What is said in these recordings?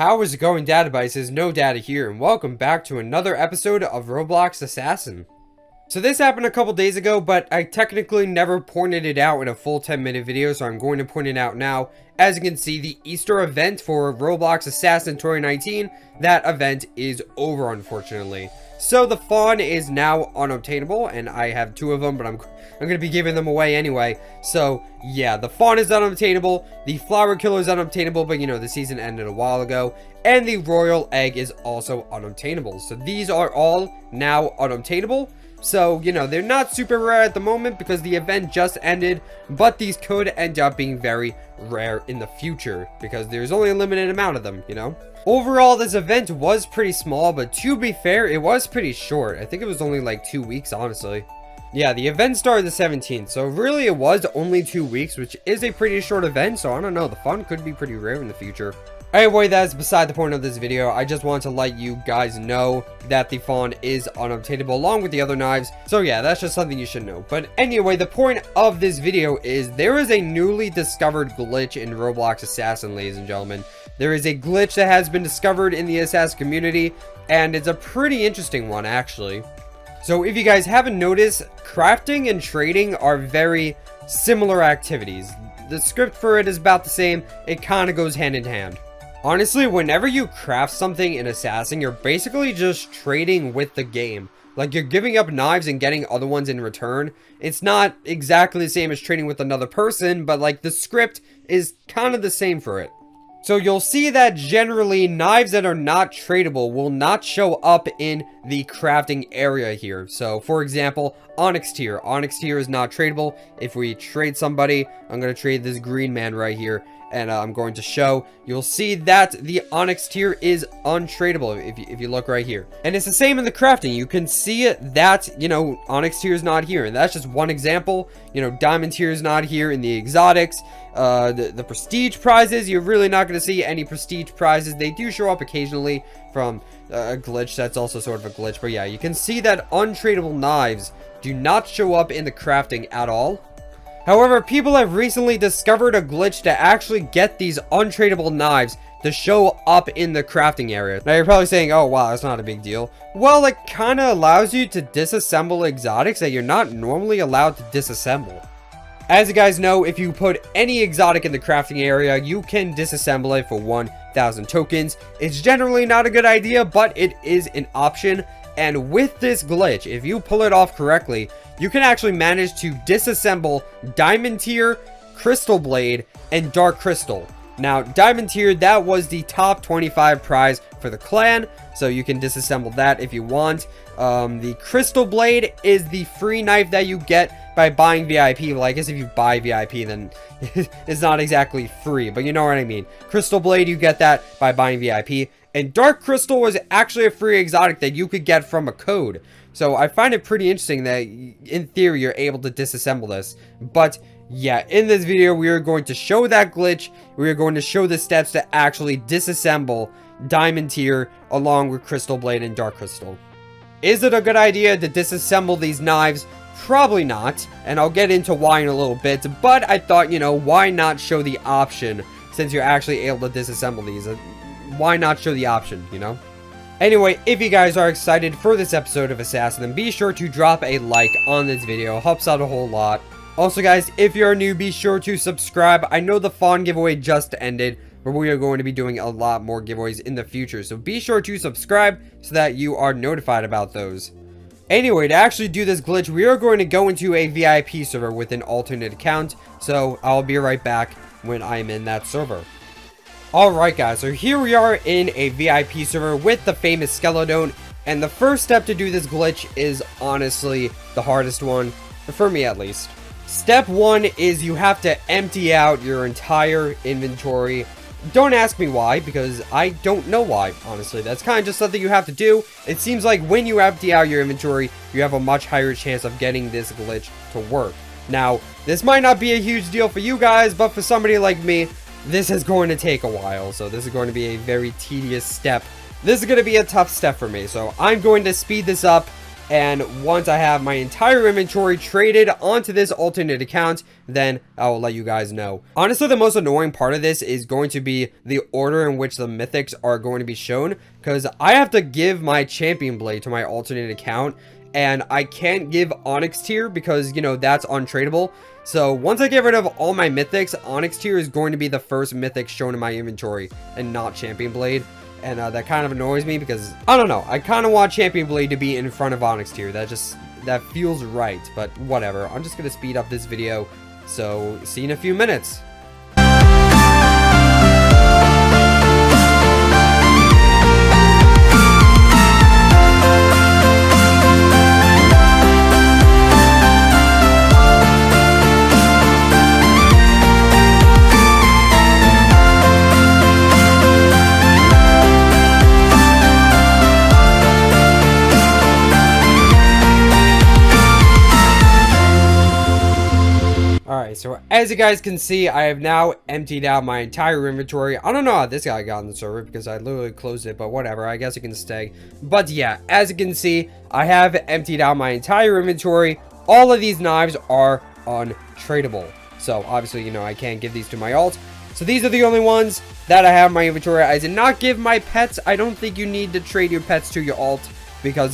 How is it going, databases? No data here, and welcome back to another episode of Roblox Assassin. So this happened a couple days ago, but I technically never pointed it out in a full 10-minute video, so I'm going to point it out now. As you can see, the Easter event for Roblox Assassin 2019, that event is over, unfortunately. So the fawn is now unobtainable, and I have two of them, but I'm going to be giving them away anyway. So yeah, the fawn is unobtainable, the flower killer is unobtainable, but you know, the season ended a while ago, and the royal egg is also unobtainable. So these are all now unobtainable. So, you know, they're not super rare at the moment because the event just ended, but these could end up being very rare in the future because there's only a limited amount of them, you know? Overall, this event was pretty small, but to be fair, it was pretty short. I think it was only like 2 weeks, honestly. Yeah, the event started the 17th, so really it was only 2 weeks, which is a pretty short event, so I don't know, the fun could be pretty rare in the future. Anyway, that's beside the point of this video. I just want to let you guys know that the fawn is unobtainable along with the other knives. So yeah, that's just something you should know. But anyway, the point of this video is there is a newly discovered glitch in Roblox Assassin, ladies and gentlemen. There is a glitch that has been discovered in the Assassin community, and it's a pretty interesting one, actually. So if you guys haven't noticed, crafting and trading are very similar activities. The script for it is about the same. It kind of goes hand in hand. Honestly, whenever you craft something in Assassin, you're basically just trading with the game. Like, you're giving up knives and getting other ones in return. It's not exactly the same as trading with another person, but like, the script is kind of the same for it. So you'll see that generally, knives that are not tradable will not show up in the crafting area here. So, for example, Onyx tier. Onyx tier is not tradable. If we trade somebody, I'm going to trade this green man right here. And I'm going to show, you'll see that the Onyx tier is untradeable if you look right here. And it's the same in the crafting. You can see that, you know, Onyx tier is not here. And that's just one example. You know, Diamond tier is not here in the exotics. The prestige prizes, you're really not going to see any prestige prizes. They do show up occasionally from a glitch. That's also sort of a glitch. But yeah, you can see that untradeable knives do not show up in the crafting at all. However, people have recently discovered a glitch to actually get these untradeable knives to show up in the crafting area. Now, you're probably saying, oh, wow, that's not a big deal. Well, it kind of allows you to disassemble exotics that you're not normally allowed to disassemble. As you guys know, if you put any exotic in the crafting area, you can disassemble it for 1,000 tokens. It's generally not a good idea, but it is an option. And with this glitch, if you pull it off correctly, you can actually manage to disassemble Diamond tier, Crystal Blade, and Dark Crystal. Now, Diamond tier, that was the top 25 prize for the clan, so you can disassemble that if you want. The Crystal Blade is the free knife that you get by buying VIP. Well, I guess if you buy VIP, then it's not exactly free, but you know what I mean. Crystal Blade, you get that by buying VIP. And Dark Crystal was actually a free exotic that you could get from a code. So I find it pretty interesting that, in theory, you're able to disassemble this. But yeah, in this video, we are going to show that glitch. We are going to show the steps to actually disassemble Diamond tier along with Crystal Blade and Dark Crystal. Is it a good idea to disassemble these knives? Probably not. And I'll get into why in a little bit. But I thought, you know, why not show the option since you're actually able to disassemble these? Why not show the option, you know? Anyway, if you guys are excited for this episode of Assassin, then be sure to drop a like on this video. It helps out a whole lot. Also, guys, if you're new, be sure to subscribe. I know the fawn giveaway just ended, but we are going to be doing a lot more giveaways in the future. So be sure to subscribe so that you are notified about those. Anyway, to actually do this glitch, we are going to go into a VIP server with an alternate account. So I'll be right back when I'm in that server. Alright guys, so here we are in a VIP server with the famous Skeleton, and the first step to do this glitch is honestly the hardest one, for me at least. Step 1 is you have to empty out your entire inventory. Don't ask me why, because I don't know why, honestly. That's kind of just something you have to do. It seems like when you empty out your inventory, you have a much higher chance of getting this glitch to work. Now, this might not be a huge deal for you guys, but for somebody like me, this is going to take a while, so this is going to be a very tedious step. This is going to be a tough step for me, so I'm going to speed this up And once I have my entire inventory traded onto this alternate account, then I will let you guys know. Honestly, the most annoying part of this is going to be the order in which the mythics are going to be shown, because I have to give my champion blade to my alternate account, and I can't give Onyx tier because, you know, that's untradeable. So once I get rid of all my mythics, Onyx tier is going to be the first mythic shown in my inventory and not champion blade. And that kind of annoys me because, I don't know, I kind of want Champion Blade to be in front of Onyx tier. That feels right, but whatever. I'm just going to speed up this video, so see you in a few minutes. Alright, so as you guys can see, I have now emptied out my entire inventory. I don't know how this guy got on the server because I literally closed it, but whatever, I guess it can stay. But yeah, as you can see, I have emptied out my entire inventory. All of these knives are untradeable. So obviously, you know, I can't give these to my alt. So these are the only ones that I have in my inventory. I did not give my pets. I don't think you need to trade your pets to your alt because,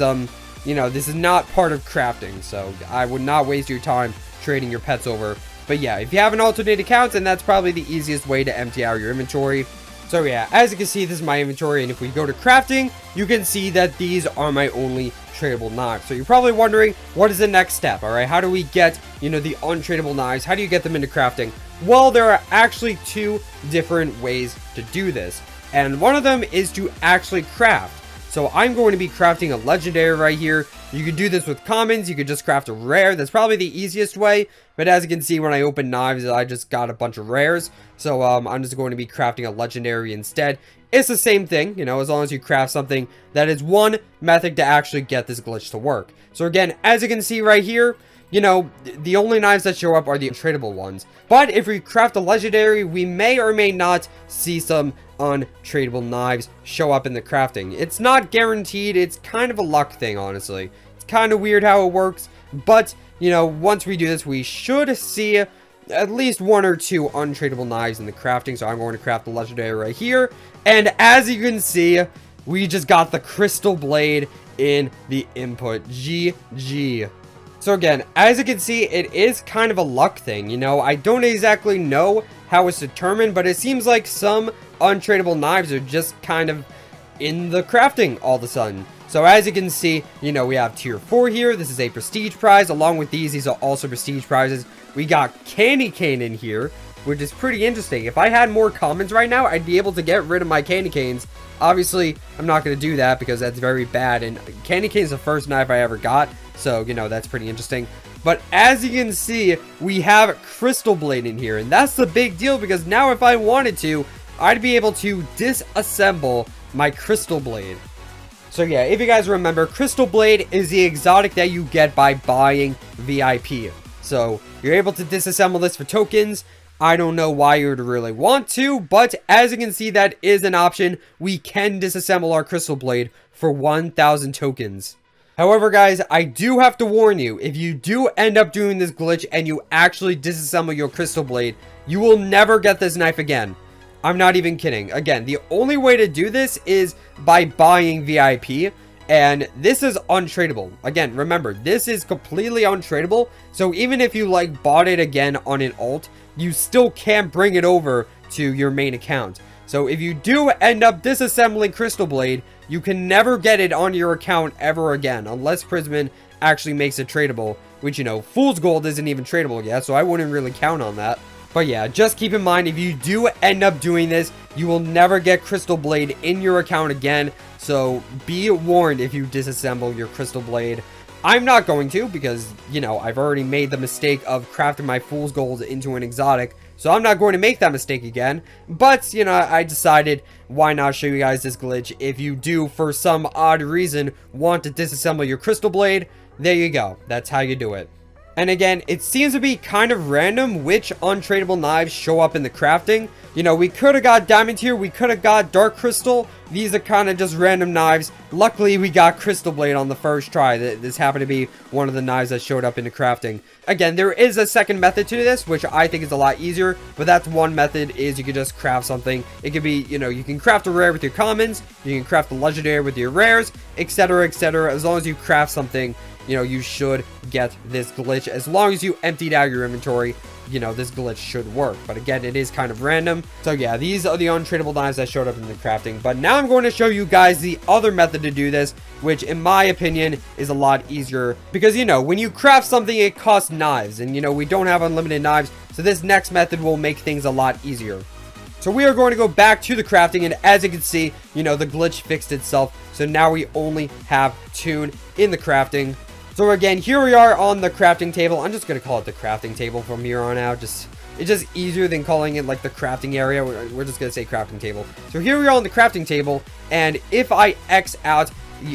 you know, this is not part of crafting. So I would not waste your time trading your pets over. But yeah, if you have an alternate account, then that's probably the easiest way to empty out your inventory. So yeah, as you can see, this is my inventory, and if we go to crafting, you can see that these are my only tradable knives. So you're probably wondering, what is the next step? All right, how do we get, you know, the untradable knives? How do you get them into crafting? Well, there are actually two different ways to do this, and one of them is to actually craft. So I'm going to be crafting a legendary right here. You can do this with commons. You could just craft a rare. That's probably the easiest way. But as you can see, when I open knives, I just got a bunch of rares. So I'm just going to be crafting a legendary instead. It's the same thing, you know, as long as you craft something that is one method to actually get this glitch to work. So again, as you can see right here, you know, the only knives that show up are the untradeable ones. But if we craft a legendary, we may or may not see some untradeable knives show up in the crafting. It's not guaranteed. It's kind of a luck thing, honestly. It's kind of weird how it works. But, you know, once we do this, we should see at least one or two untradeable knives in the crafting. So I'm going to craft the legendary right here. And as you can see, we just got the crystal blade in the input. GG. So again, as you can see, it is kind of a luck thing, you know. I don't exactly know how it's determined, but it seems like some untradeable knives are just kind of in the crafting all of a sudden. So as you can see, you know, we have tier 4 here. This is a prestige prize. Along with these are also prestige prizes. We got candy cane in here, which is pretty interesting. If I had more commons right now, I'd be able to get rid of my candy canes. Obviously, I'm not going to do that because that's very bad. And candy cane is the first knife I ever got. So, you know, that's pretty interesting. But as you can see, we have Crystal Blade in here. And that's the big deal because now if I wanted to, I'd be able to disassemble my Crystal Blade. So yeah, if you guys remember, Crystal Blade is the exotic that you get by buying VIP. So you're able to disassemble this for tokens. I don't know why you would really want to, but as you can see, that is an option. We can disassemble our Crystal Blade for 1,000 tokens. However, guys, I do have to warn you, if you do end up doing this glitch and you actually disassemble your Crystal Blade, you will never get this knife again. I'm not even kidding. Again, the only way to do this is by buying VIP, and this is untradeable. Again, remember, this is completely untradeable, so even if you, like, bought it again on an alt, you still can't bring it over to your main account. So if you do end up disassembling Crystal Blade, you can never get it on your account ever again, unless Prisman actually makes it tradable, which, you know, Fool's Gold isn't even tradable yet, so I wouldn't really count on that. But yeah, just keep in mind, if you do end up doing this, you will never get Crystal Blade in your account again, so be warned if you disassemble your Crystal Blade. I'm not going to, because, you know, I've already made the mistake of crafting my Fool's Gold into an exotic, so I'm not going to make that mistake again. But, you know, I decided, why not show you guys this glitch? If you do, for some odd reason, want to disassemble your Crystal Blade, there you go. That's how you do it. And again, it seems to be kind of random which untradeable knives show up in the crafting. You know, we could have got diamond tier, we could have got dark crystal. These are kind of just random knives. Luckily, we got crystal blade on the first try. This happened to be one of the knives that showed up in the crafting. Again, there is a second method to this, which I think is a lot easier. But that's one method, is you can just craft something. It could be, you know, you can craft a rare with your commons. You can craft a legendary with your rares, etc, etc. As long as you craft something, you know, you should get this glitch. As long as you emptied out your inventory, you know, this glitch should work. But again, it is kind of random. So yeah, these are the untradeable knives that showed up in the crafting. But now I'm going to show you guys the other method to do this, which in my opinion is a lot easier. Because, you know, when you craft something, it costs knives. And, you know, we don't have unlimited knives. So this next method will make things a lot easier. So we are going to go back to the crafting. And as you can see, you know, the glitch fixed itself. So now we only have tune in the crafting. So again, here we are on the crafting table. I'm just going to call it the crafting table from here on out. It's just easier than calling it like the crafting area. We're just going to say crafting table. So here we are on the crafting table. And if I X out,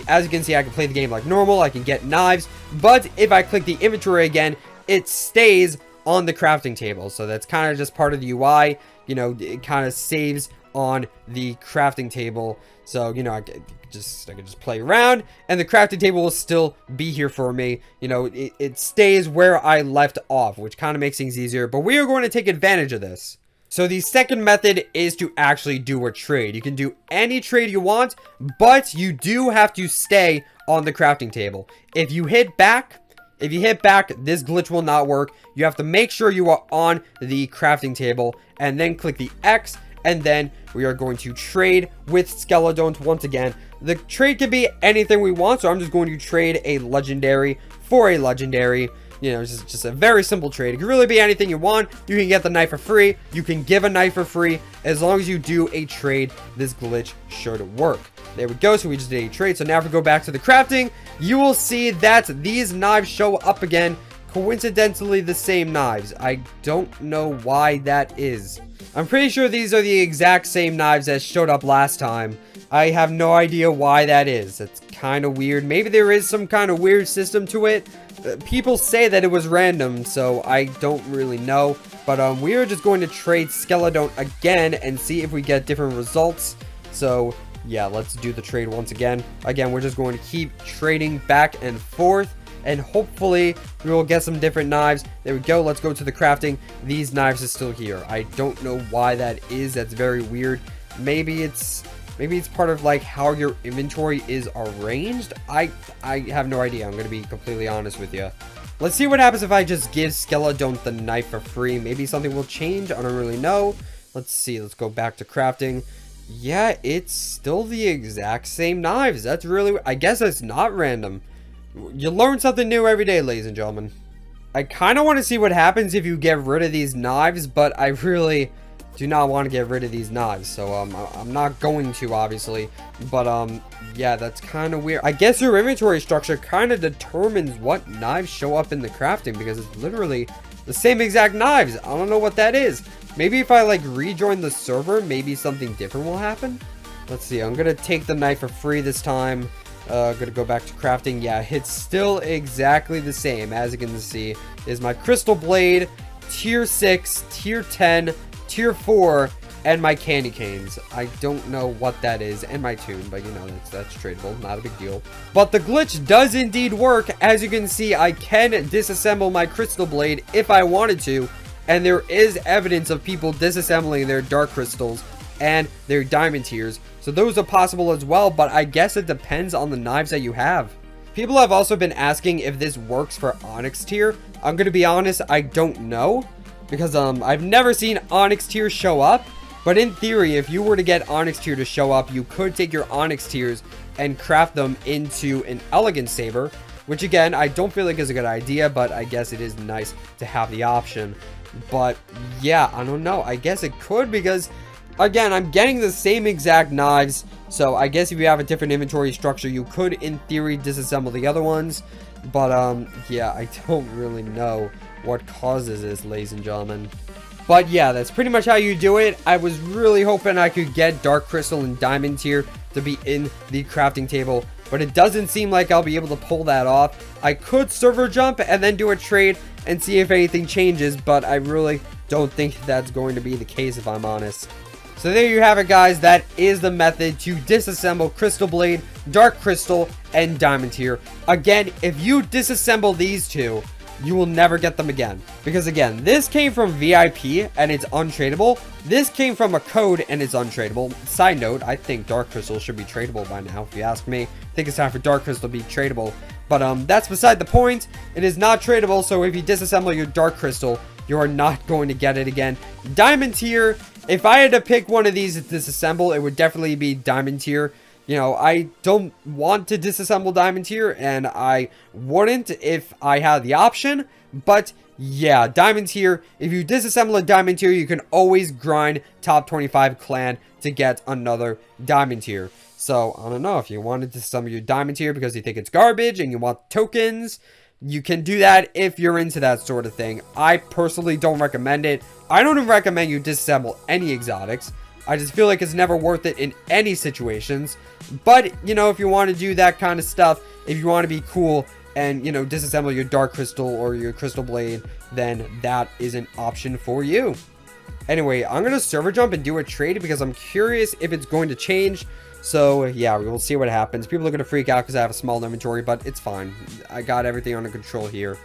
as you can see, I can play the game like normal. I can get knives. But if I click the inventory again, it stays on the crafting table. So that's kind of just part of the UI. You know, it kind of saves on the crafting table. So, you know, I can just play around and the crafting table will still be here for me. You know, it stays where I left off, which kind of makes things easier. But we are going to take advantage of this. So the second method is to actually do a trade. You can do any trade you want, but you do have to stay on the crafting table. If you hit back, this glitch will not work. You have to make sure you are on the crafting table and then click the X. And then we are going to trade with Skeledont once again. The trade can be anything we want. So I'm just going to trade a legendary for a legendary. You know, it's just a very simple trade. It can really be anything you want. You can get the knife for free. You can give a knife for free. As long as you do a trade, this glitch should work. There we go. So we just did a trade. So now if we go back to the crafting, you will see that these knives show up again. Coincidentally, the same knives. I don't know why that is. I'm pretty sure these are the exact same knives that showed up last time. I have no idea why that is. It's kind of weird. Maybe there is some kind of weird system to it. People say that it was random, so I don't really know. But we are just going to trade Skeledont again and see if we get different results. So yeah, let's do the trade once again. Again, we're just going to keep trading back and forth. And hopefully we will get some different knives. There we go. Let's go to the crafting. These knives are still here. I don't know why that is. That's very weird. Maybe it's part of like how your inventory is arranged. I have no idea. I'm going to be completely honest with you. Let's see what happens if I just give Skeledont the knife for free. Maybe something will change. I don't really know. Let's see. Let's go back to crafting. Yeah, it's still the exact same knives. That's really... I guess it's not random. You learn something new every day, ladies and gentlemen. I kind of want to see what happens if you get rid of these knives, but I really do not want to get rid of these knives. So, I'm not going to, obviously. But, yeah, that's kind of weird. I guess your inventory structure kind of determines what knives show up in the crafting, because it's literally the same exact knives. I don't know what that is. Maybe if I, like, rejoin the server, maybe something different will happen. Let's see. I'm going to take the knife for free this time. Gonna go back to crafting. Yeah, it's still exactly the same. As you can see, is my crystal blade, tier 6, tier 10, tier 4, and my candy canes. I don't know what that is, and my tune, but you know, that's tradable, not a big deal. But the glitch does indeed work. As you can see, I can disassemble my crystal blade if I wanted to, and there is evidence of people disassembling their dark crystals and their diamond tiers. So those are possible as well, but I guess it depends on the knives that you have. People have also been asking if this works for Onyx tier. I'm gonna be honest, I don't know, because I've never seen Onyx tier show up. But in theory, if you were to get Onyx tier to show up, you could take your Onyx tiers and craft them into an elegant saber, which again, I don't feel like is a good idea, but I guess it is nice to have the option. But yeah, I don't know. I guess it could, because again, I'm getting the same exact knives, so I guess if you have a different inventory structure, you could, in theory, disassemble the other ones. But, yeah, I don't really know what causes this, ladies and gentlemen. But, yeah, that's pretty much how you do it. I was really hoping I could get Dark Crystal and Diamond tier to be in the crafting table, but it doesn't seem like I'll be able to pull that off. I could server jump and then do a trade, and see if anything changes, but I really don't think that's going to be the case if I'm honest. So there you have it, guys. That is the method to disassemble Crystal Blade, Dark Crystal, and Diamond Tier. Again, if you disassemble these two, you will never get them again. Because again, this came from VIP and it's untradeable. This came from a code and it's untradeable. Side note, I think Dark Crystal should be tradable by now, if you ask me. I think it's time for Dark Crystal to be tradable. But that's beside the point. It is not tradable, so if you disassemble your Dark Crystal, you are not going to get it again. Diamond Tier, if I had to pick one of these to disassemble, it would definitely be Diamond Tier. You know, I don't want to disassemble Diamond Tier, and I wouldn't if I had the option. But yeah, Diamond Tier, if you disassemble a Diamond Tier, you can always grind top 25 clan to get another Diamond Tier. So, I don't know, if you wanted to disassemble your Diamond Tier because you think it's garbage and you want tokens, you can do that if you're into that sort of thing. I personally don't recommend it. I don't even recommend you disassemble any exotics. I just feel like it's never worth it in any situations. But, you know, if you want to do that kind of stuff, if you want to be cool and, you know, disassemble your Dark Crystal or your Crystal Blade, then that is an option for you. Anyway, I'm going to server jump and do a trade because I'm curious if it's going to change. So, yeah, we will see what happens. People are going to freak out because I have a small inventory, but it's fine. I got everything under control here.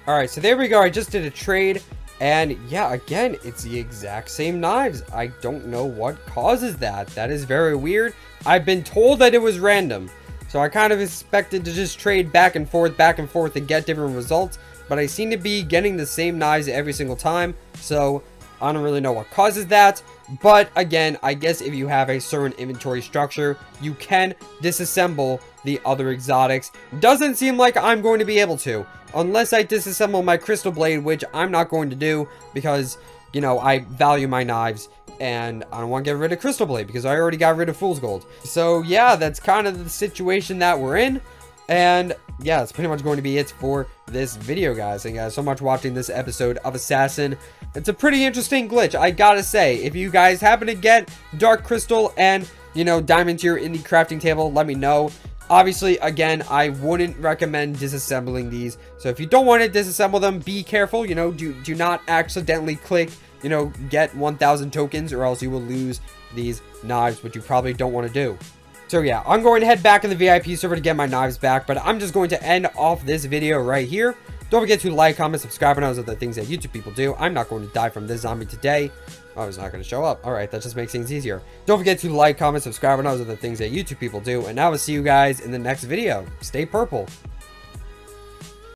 Alright, so there we go. I just did a trade. And yeah, again, it's the exact same knives. I don't know what causes that. That is very weird. I've been told that it was random. So I kind of expected to just trade back and forth and get different results. But I seem to be getting the same knives every single time. So I don't really know what causes that. But again, I guess if you have a certain inventory structure, you can disassemble the other exotics. Doesn't seem like I'm going to be able to. Unless I disassemble my Crystal Blade, which I'm not going to do because, you know, I value my knives and I don't want to get rid of Crystal Blade because I already got rid of Fool's Gold. So yeah, that's kind of the situation that we're in. And yeah, that's pretty much going to be it for this video, guys. Thank you guys so much for watching this episode of Assassin. It's a pretty interesting glitch, I gotta say. If you guys happen to get Dark Crystal and, you know, Diamond Tier in the crafting table, let me know. Obviously, again, I wouldn't recommend disassembling these. So if you don't want to disassemble them, be careful. You know, do not accidentally click, you know, get 1,000 tokens or else you will lose these knives, which you probably don't want to do. So yeah, I'm going to head back in the VIP server to get my knives back, but I'm just going to end off this video right here. Don't forget to like, comment, subscribe, and those are the things that YouTube people do. I'm not going to die from this zombie today. Oh, it's not going to show up. Alright, that just makes things easier. Don't forget to like, comment, subscribe, and those are the things that YouTube people do. And I will see you guys in the next video. Stay purple.